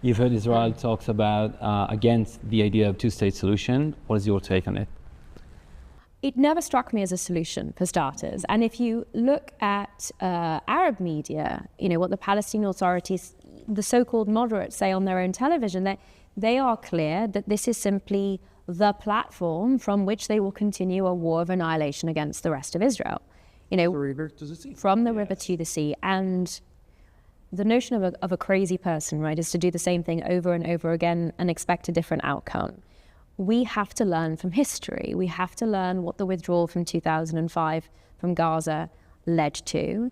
You've heard Israel talks about against the idea of two-state solution. What is your take on it? It never struck me as a solution, for starters. And if you look at Arab media, what the Palestinian authorities, the so-called moderates, say on their own television, they are clear that this is simply the platform from which they will continue a war of annihilation against the rest of Israel. The river to the sea. From the river to the sea. And the notion of a crazy person, right, is to do the same thing over and over again and expect a different outcome. We have to learn from history. We have to learn what the withdrawal from 2005 from Gaza led to.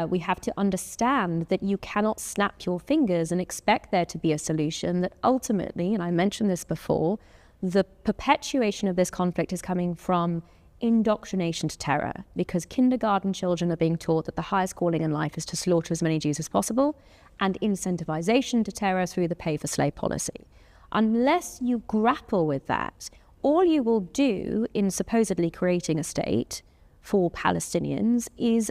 We have to understand that you cannot snap your fingers and expect there to be a solution, that ultimately, and I mentioned this before, the perpetuation of this conflict is coming from indoctrination to terror, because kindergarten children are being taught that the highest calling in life is to slaughter as many Jews as possible, and incentivization to terror through the pay-for-slave policy. Unless you grapple with that, all you will do in supposedly creating a state for Palestinians is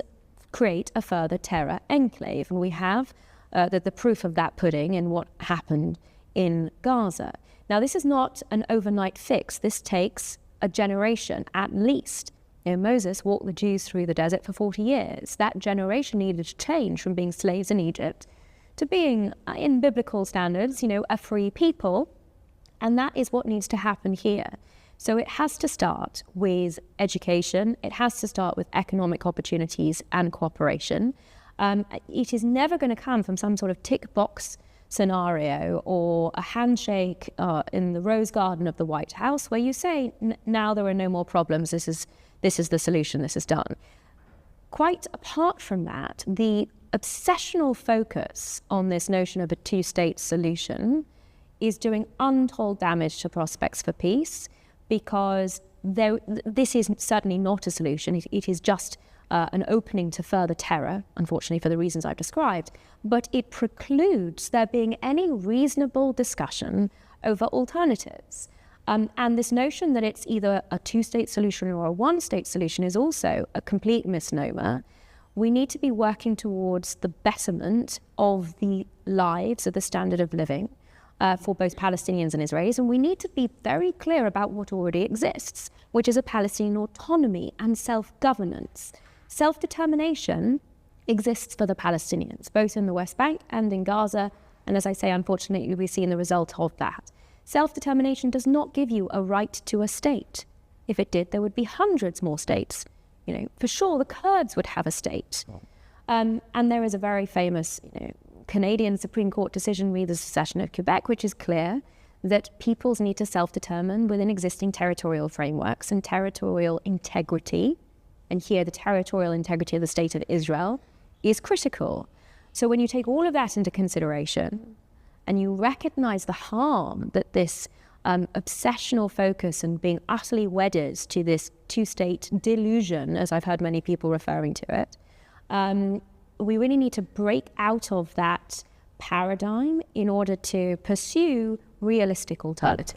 create a further terror enclave. And we have the proof of that pudding in what happened in Gaza. Now, this is not an overnight fix. This takes a generation, at least. Moses walked the Jews through the desert for 40 years. That generation needed to change from being slaves in Egypt to being, in biblical standards, a free people. And that is what needs to happen here. So it has to start with education. It has to start with economic opportunities and cooperation. It is never going to come from some sort of tick box scenario or a handshake in the rose garden of the White House where you say, now there are no more problems, this is the solution, this is done. Quite apart from that, the obsessional focus on this notion of a two-state solution is doing untold damage to prospects for peace, because this is certainly not a solution. It is just an opening to further terror, unfortunately for the reasons I've described, but it precludes there being any reasonable discussion over alternatives. And this notion that it's either a two-state solution or a one-state solution is also a complete misnomer. We need to be working towards the betterment of the lives, of the standard of living for both Palestinians and Israelis, and we need to be very clear about what already exists, which is a Palestinian autonomy and self-governance. Self-determination exists for the Palestinians, both in the West Bank and in Gaza, and as I say, unfortunately, we've seen the result of that. Self-determination does not give you a right to a state. If it did, there would be hundreds more states. For sure, the Kurds would have a state. And there is a very famous, Canadian Supreme Court decision, re the secession of Quebec, which is clear that peoples need to self-determine within existing territorial frameworks, and territorial integrity, and here the territorial integrity of the state of Israel, is critical. So when you take all of that into consideration, and you recognize the harm that this obsessional focus and being utterly wedded to this two-state delusion, as I've heard many people referring to it, we really need to break out of that paradigm in order to pursue realistic alternatives.